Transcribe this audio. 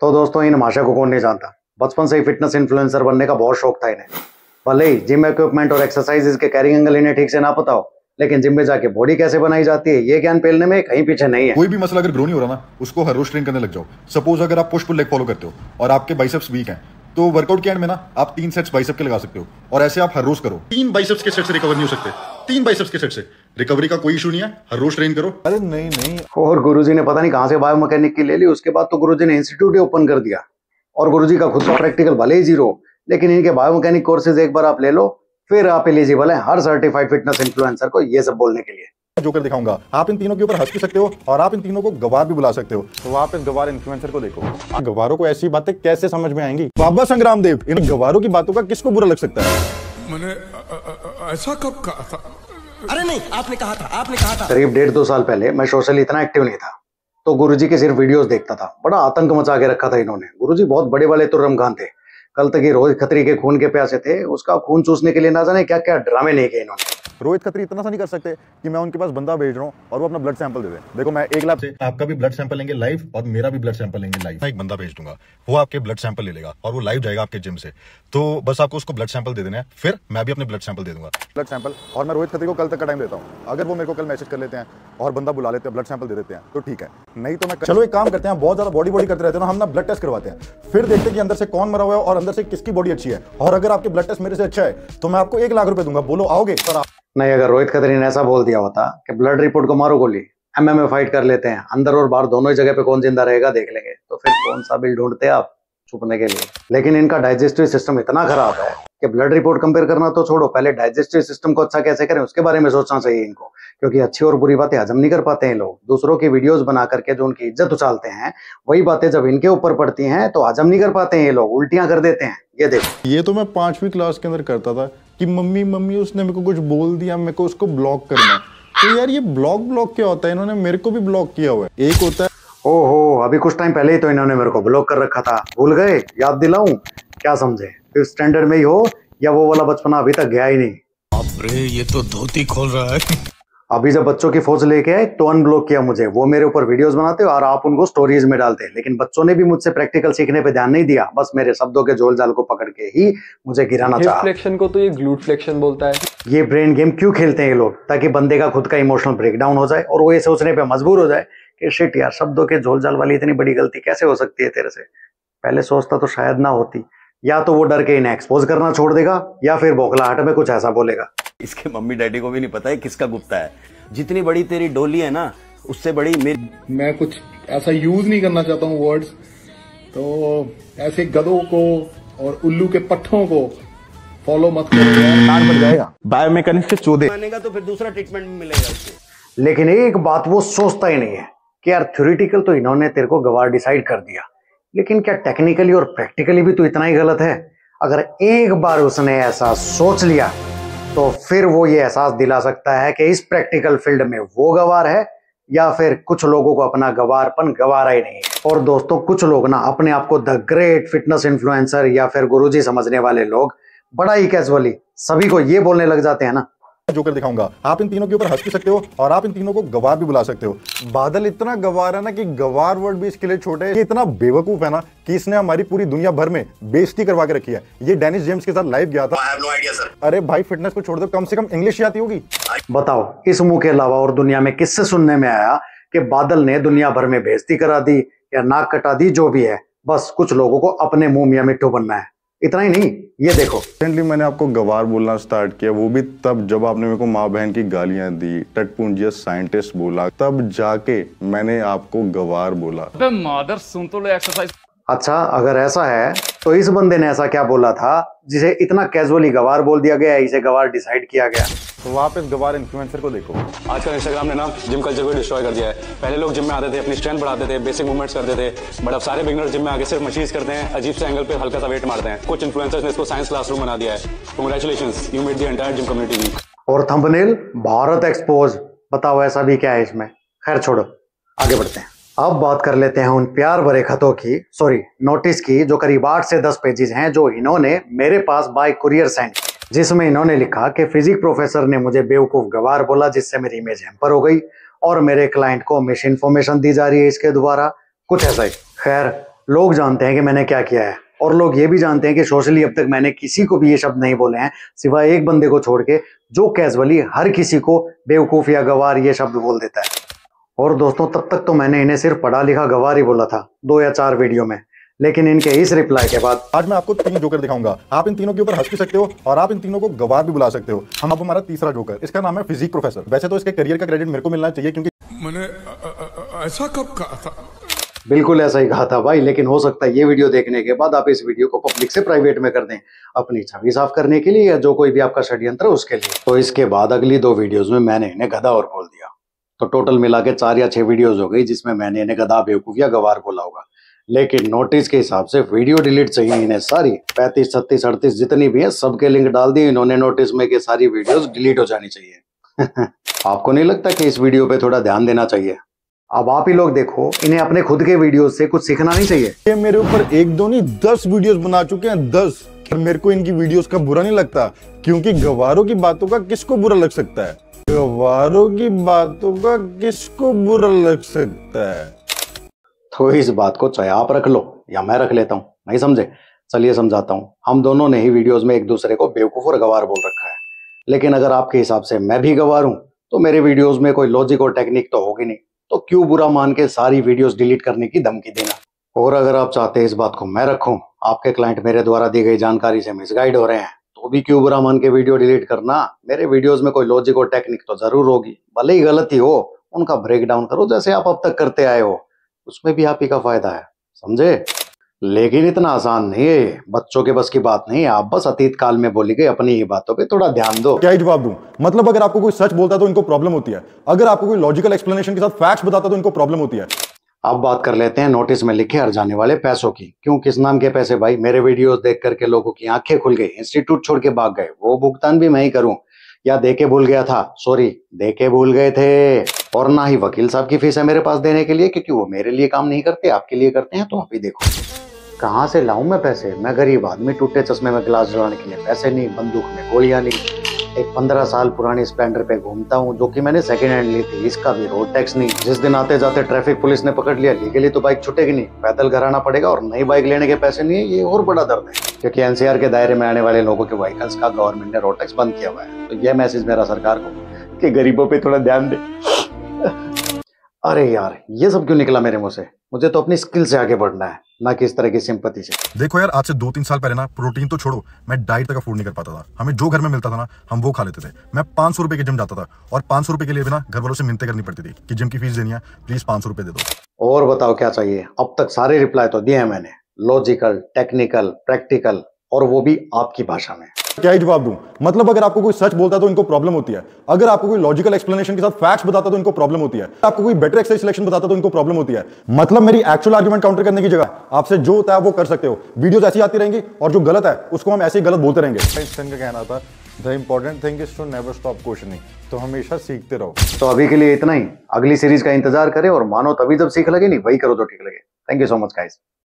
तो दोस्तों, इन माशा को कौन नहीं जानता। बचपन से ही फिटनेस इन्फ्लुएंसर बनने का बहुत शौक था इन्हें। भले ही जिम इक्विपमेंट और एक्सरसाइजेज के कैरिंग एंगल इन्हें ठीक से ना पता हो, लेकिन जिम में जाके बॉडी कैसे बनाई जाती है ये ज्ञान पेलने में कहीं पीछे नहीं है। कोई भी मसला अगर ग्रो नहीं हो रहा ना, उसको हर रोज ट्रेन करने लग जाओ। सपोज अगर आप पुश पुल लेग फॉलो करते हो और आपके बाइसेप्स वीक हैं, तो वर्कआउट के एंड में ना आप 3 सेट्स बाइसेप के लगा सकते हो, और ऐसे आप हर रोज करो। 3 बाइसेप्स के सेट से रिकवर नहीं हो सकते, 3 बाइसेप्स के सेट से रिकवरी का कोई इशू नहीं है, हर रोज ट्रेन करो। अरे नहीं। और गुरुजी ने पता नहीं कहां से बायोमैकेनिक की ले ली। उसके बाद तो गुरुजी ने इंस्टीट्यूट ही ओपन कर दिया, और गुरुजी का खुद का प्रैक्टिकल भले ही जीरो, लेकिन इनके बायोमैकेनिक कोर्सेज एक बार आप ले लो, फिर आप एलिजिबल हैं हर सर्टिफाइड फिटनेस इन्फ्लुएंसर को ये सब बोलने के लिए। जो कर दिखाऊंगा, आप इन तीनों के ऊपर हंस भी सकते हो और आप इन तीनों को गवार भी बुला सकते हो। तो आप इस गवार इन्फ्लुएंसर को देखो, गवारों को ऐसी बातें कैसे समझ में आएंगी। बाबा संग्राम देव, इन गवारों की बातों का किसको बुरा लग सकता है। मैंने ऐसा कब कहा था? अरे नहीं, आपने कहा था। करीब 1.5-2 साल पहले मैं सोशली इतना एक्टिव नहीं था, तो गुरुजी के सिर्फ वीडियोस देखता था। बड़ा आतंक मचा के रखा था इन्होंने। गुरुजी बहुत बड़े वाले तुर्रम खान थे। कल तक ये रोहित खत्री के खून के प्यासे थे। उसका खून चूसने के लिए ना जाने क्या क्या ड्रामे नहीं किए इन्होंने। रोहित खत्री इतना सा नहीं कर सकते कि मैं उनके पास बंदा भेज रहा हूँ और वो अपना ब्लड सैंपल दे दे। देखो, मैं 1 लाख से आपका भी ब्लड सैंपल लेंगे लाइव, और मेरा भी ब्लड सैंपल लेंगे लाइव। मैं एक बंदा भेज दूंगा, वो आपके ब्लड सैंपल ले लेगा और वो लाइव जाएगा आपके जिम से। तो बस आपको उसको ब्लड सैंपल दे देना है, फिर मैं भी अपने ब्लड सैंपल दे दूंगा। ब्लड सैंपल, और मैं रोहित खत्री को कल तक का टाइम देता हूँ। अगर वो मेरे को कल मैसेज कर लेते हैं और बंदा बुला लेते हैं, ब्लड सैंपल दे देते हैं, तो ठीक है। नहीं तो मैं चलो एक काम करते हैं, बहुत ज्यादा बॉडी करते रहते हैं ना, हम ना ब्लड टेस्ट करवाते हैं, फिर देखते हैं कि अंदर से कौन मरा हुआ है और अंदर से किसकी बॉडी अच्छी है। और अगर आपके ब्लड टेस्ट मेरे से अच्छा है तो मैं आपको 1 लाख रुपए दूंगा। बोलो आओगे? पर नहीं, अगर रोहित खत्री ने ऐसा बोल दिया होता कि ब्लड रिपोर्ट को मारो गोली, MMA फाइट कर लेते हैं, अंदर और बाहर दोनों ही जगह पे कौन जिंदा रहेगा देख लेंगे, तो फिर कौन सा बिल ढूंढते आप छुपने के लिए। लेकिन इनका डाइजेस्टिव सिस्टम इतना खराब है कि ब्लड रिपोर्ट कंपेयर करना तो छोड़ो, पहले डाइजेस्टिव सिस्टम को अच्छा कैसे करें उसके बारे में सोचना चाहिए इनको। क्योंकि अच्छी और बुरी बातें हजम नहीं कर पाते हैं लोग। दूसरों की वीडियोस बना करके जो उनकी इज्जत उछालते हैं, वही बातें जब इनके ऊपर पड़ती हैं तो हजम नहीं कर पाते हैं ये लोग, उल्टियां कर देते हैं। ये देखो, ये तो मैं 5वीं क्लास के अंदर करता था कि मम्मी उसने मेरे को कुछ बोल दिया, मेरे को उसको ब्लॉक करना है। तो यार ये ब्लॉक क्या होता है? इन्होंने मेरे को भी ब्लॉक किया हुआ है। एक होता है, ओहो, अभी कुछ टाइम पहले ही तो इन्होंने मेरे को ब्लॉक कर रखा था। भूल गए? याद दिलाऊं? क्या समझे? 5th स्टैंडर्ड में ही हो या वो वाला बचपना अभी तक गया ही नहीं? बाप रे, ये तो धोती खोल रहा है। अभी जब बच्चों की फौज लेके आए तो अनब्लॉक किया मुझे। वो मेरे ऊपर वीडियोस बनाते और आप उनको स्टोरीज में डालते, लेकिन बच्चों ने भी मुझसे प्रैक्टिकल सीखने पे ध्यान नहीं दिया। बस मेरे शब्दों के जोल जाल को पकड़ के ही मुझे गिराना चाहा। फ्लेक्शन को तो ये ग्लूट फ्लेक्शन बोलता है। ये ब्रेन गेम क्यों खेलते हैं ये लोग? ताकि बंदे का खुद का इमोशनल ब्रेकडाउन हो जाए और वो ये सोचने पे मजबूर हो जाए कि शिट यार, शब्दों के झोल जाल वाली इतनी बड़ी गलती कैसे हो सकती है तेरे से। पहले सोचता तो शायद ना होती। या तो वो डर के इन्हें एक्सपोज करना छोड़ देगा, या फिर बौखलाहट में कुछ ऐसा बोलेगा। इसके मम्मी डैडी को भी नहीं पता है किसका गुप्ता है। जितनी बड़ी तेरी डोली है ना, उससे बड़ी मेरी। मैं कुछ ऐसा यूज नहीं करना चाहता हूँ वर्ड्स, तो ऐसे गधों को और उल्लू के पट्ठों को फॉलो मत करो यार, पड़ जाएगा। बायोमैकेनिक्स से चोदे मानेगा तो फिर दूसरा ट्रीटमेंट मिलेगा उसको। लेकिन एक बात वो सोचता ही नहीं है कि यार थ्योरेटिकल तो इन्होंने तेरे को गवार डिसाइड कर दिया, लेकिन क्या टेक्निकली और प्रैक्टिकली भी तो इतना ही गलत है? अगर एक बार उसने ऐसा सोच लिया तो फिर वो ये एहसास दिला सकता है कि इस प्रैक्टिकल फील्ड में वो गवार है, या फिर कुछ लोगों को अपना गवारपन गवारा ही नहीं है। और दोस्तों, कुछ लोग ना अपने आप को द ग्रेट फिटनेस इन्फ्लुएंसर या फिर गुरुजी समझने वाले लोग बड़ा ही कैजुअली सभी को ये बोलने लग जाते हैं ना। जो कर दिखाऊंगा, आप इन तीनों के ऊपर हंस भी सकते हो और आप इन तीनों को गवार भी बुला सकते हो। बादल इतना गवार है ना कि गवार वर्ड भी इसके लिए छोटे है। ये इतना बेवकूफ है ना कि इसने हमारी पूरी दुनिया भर में बेइज्जती करवा के रखी है। ये डेनिस जेम्स के साथ लाइव गया था। I have no idea, sir. अरे भाई, फिटनेस को छोड़ दो, कम से कम इंग्लिश आती होगी। बताओ, इस मुंह के अलावा और दुनिया में किससे सुनने में आया कि बादल ने दुनिया भर में बेइज्जती करा दी या नाक कटा दी? जो भी है, बस कुछ लोगों को अपने मुंह मियां मिट्ठू बनना है। इतना ही नहीं, ये देखो, रिसेंटली मैंने आपको गवार बोलना स्टार्ट किया, वो भी तब जब आपने मेरे को माँ बहन की गालियां दी, टटपुंजिया साइंटिस्ट बोला, तब जाके मैंने आपको गवार बोला। मादर सुन तो ले एक्सरसाइज। अच्छा, अगर ऐसा है तो इस बंदे ने ऐसा क्या बोला था जिसे इतना कैजुअली गवार बोल दिया गया, इसे गवार डिसाइड किया गया? तो आप इस गवार इन्फ्लुएंसर को देखो। आजकल इंस्टाग्राम ने ना जिम कल्चर को डिस्ट्रॉय कर दिया है। पहले लोग जिम में आते थे, अपनी स्ट्रेंथ बढ़ाते थे, बेसिक मूवमेंट्स करते थे, बट अब सारे बिगिनर्स जिम में आके सिर्फ मशीन्स करते हैं, अजीब से एंगल पे हल्का सा वेट मारते हैं। कुछ इन्फ्लुएंसर्स ने इसको साइंस क्लासरूम बना दिया है। Congratulations, you made the entire gym community weak. और थंबनेल भारत एक्सपोज। बताओ ऐसा भी क्या है इसमें? खैर छोड़ो, आगे बढ़ते हैं। अब बात कर लेते हैं उन प्यार भरे खतों की, सॉरी नोटिस की, जो करीब 8 से 10 पेजेस हैं, जो इन्होंने मेरे पास बाय कुरियर सेंड, जिसमें इन्होंने लिखा कि फिजिक प्रोफेसर ने मुझे बेवकूफ गवार बोला, जिससे मेरी इमेज हैम्पर हो गई और मेरे क्लाइंट को मिस इन्फॉर्मेशन दी जा रही है इसके द्वारा, कुछ ऐसा ही। खैर, लोग जानते हैं कि मैंने क्या किया है, और लोग ये भी जानते हैं कि सोशली अब तक मैंने किसी को भी ये शब्द नहीं बोले हैं सिवाय एक बंदे को छोड़ के, जो कैजुअली हर किसी को बेवकूफ या गवार ये शब्द बोल देता है। और दोस्तों, तब तक तो मैंने इन्हें सिर्फ पढ़ा लिखा गवार ही बोला था 2 या 4 वीडियो में, लेकिन इनके इस रिप्लाई के बाद आज मैं आपको 3 जोकर दिखाऊंगा। आप इन तीनों के ऊपर हंस भी सकते हो और आप इन तीनों को गवार भी बुला सकते हो। हम अब हमारा तीसरा जोकर, इसका नाम है फिजिक प्रोफेसर। वैसे तो इसके करियर का क्रेडिट मेरे को मिलना चाहिए, क्योंकि मैंने ऐसा कब कहा था? बिल्कुल ऐसा ही कहा था भाई, लेकिन हो सकता है ये वीडियो देखने के बाद आप इस वीडियो को पब्लिक से प्राइवेट में कर दें, अपनी छवि साफ करने के लिए या जो कोई भी आपका षड्यंत्र है उसके लिए। तो इसके बाद अगली 2 वीडियोस में मैंने इन्हें गधा और बोल दिया, तो टोटल मिला के 4 या 6 वीडियोस हो गई जिसमें मैंने इन्हें गधा, बेवकूफ या गवार बोला होगा। लेकिन नोटिस के हिसाब से वीडियो डिलीट चाहिए इन्हें सारी, 35, 36, 38 जितनी भी है सबके लिंक डाल दिए इन्होंने नोटिस में कि सारी वीडियोस डिलीट हो जानी चाहिए। आपको नहीं लगता कि इस वीडियो पे थोड़ा ध्यान देना चाहिए? अब आप ही लोग देखो, इन्हें अपने खुद के वीडियोस से कुछ सीखना नहीं चाहिए? ये मेरे ऊपर 1 2 नहीं 10 वीडियोस बना चुके हैं, 10। और मेरे को इनकी वीडियोस का बुरा नहीं लगता, क्योंकि गवारों की बातों का किसको बुरा लग सकता है? गवारों की बातों का किसको बुरा लग सकता है? तो इस बात को चाहे आप रख लो या मैं रख लेता हूं, नहीं समझे? चलिए समझाता हूं। हम दोनों ने ही वीडियोस में एक दूसरे को बेवकूफ और गवार बोल रखा है, लेकिन अगर आपके हिसाब से मैं भी गवार हूं तो मेरे वीडियोस में कोई लॉजिक और टेक्निक तो होगी नहीं, तो क्यों बुरा मान के सारी वीडियोस डिलीट करने की धमकी देना? और अगर आप चाहते हैं इस बात को मैं रखूं, आपके क्लाइंट मेरे द्वारा दी गई जानकारी से मिसगाइड हो रहे हैं, तो भी क्यों बुरा मान के वीडियो डिलीट करना? मेरे वीडियोस में कोई लॉजिक और टेक्निक तो जरूर होगी, भले ही गलती हो, उनका ब्रेक डाउन करो जैसे आप अब तक करते आए हो, उसमें भी आप ही का फायदा है, समझे? लेकिन इतना आसान नहीं है, बच्चों के बस की बात नहीं है। आप बस अतीत काल में बोली गई अपनी ही बातों पे थोड़ा ध्यान दो। क्या ही जवाब दूं? मतलब अगर आपको कोई सच बोलता है तो इनको प्रॉब्लम होती है, अगर आपको कोई लॉजिकल एक्सप्लेनेशन के साथ फैक्ट्स बताता है तो इनको प्रॉब्लम होती है। अब बात कर लेते हैं नोटिस में लिखे हर जाने वाले पैसों की। क्यों, किस नाम के पैसे भाई? मेरे वीडियोस देख करके लोगों की आंखें खुल गई, इंस्टीट्यूट छोड़ के भाग गए, वो भुगतान भी मैं ही करूं या दे के भूल गया था? सॉरी, दे के भूल गए थे। और ना ही वकील साहब की फीस है मेरे पास देने के लिए, क्योंकि वो मेरे लिए काम नहीं करते, आपके लिए करते हैं। तो आप ही देखो, कहाँ से लाऊं मैं पैसे? मैं गरीब आदमी, टूटे चश्मे में गिलास जलाने के लिए पैसे नहीं, बंदूक में गोलियां नहीं, एक 15 साल पुरानी स्प्लेंडर पे घूमता हूँ जो कि मैंने सेकंड हैंड ली थी, इसका भी रोड टैक्स नहीं। जिस दिन आते जाते ट्रैफिक पुलिस ने पकड़ लिया, लीगली तो बाइक छूटेगी नहीं, पैदल घर आना पड़ेगा, और नई बाइक लेने के पैसे नहीं है। ये और बड़ा दर्द है, क्योंकि एनसीआर के दायरे में आने वाले लोगों के व्हीकल्स का गवर्नमेंट ने रोड टैक्स बंद किया हुआ है। तो यह मैसेज मेरा सरकार को कि गरीबों पे थोड़ा ध्यान दे। अरे यार, ये सब क्यों निकला मेरे मुंह से? मुझे तो अपनी स्किल से आगे बढ़ना है, ना कि इस तरह की सिंपैथी से। देखो यार, आज से 2-3 साल पहले ना, प्रोटीन तो छोड़ो, मैं डाइट तक अफोर्ड नहीं कर पाता था। हमें जो घर में मिलता था ना, हम वो खा लेते थे। मैं 500 रुपए के जिम जाता था, और 500 रुपए के लिए भी ना घर वालों से मिन्नतें करनी पड़ती थी कि जिम की फीस देनी है, प्लीज 500 रुपए दे दो। और बताओ क्या चाहिए? अब तक सारे रिप्लाई तो दिए हैं मैंने, लॉजिकल, टेक्निकल, प्रैक्टिकल, और वो भी आपकी भाषा में। क्या ही जवाब दूं? मतलब अगर आपको कोई सच बोलता है तो इनको प्रॉब्लम होती है, अगर आपको कोई लॉजिकल एक्सप्लेनेशन के साथ फैक्ट्स बताता तो इनको प्रॉब्लम होती है, आपको कोई बेटर एक्सरसाइज सिलेक्शन बताता तो इनको प्रॉब्लम होती है। मतलब मेरी एक्चुअल आर्गुमेंट काउंटर करने की जगह आपसे जो होता है वो कर सकते हो। वीडियोस ऐसी आती रहेंगी और जो गलत है उसको हम ऐसे ही गलत बोलते रहेंगे। आइंस्टाइन का कहना था, the important thing is to never stop questioning. तो हमेशा सीखते रहो। तो अभी के लिए इतना ही, अगली सीरीज का इंतजार करें और मानो तभी जब सीख लगे, नहीं वही करो जो ठीक लगे। Thank you so much guys.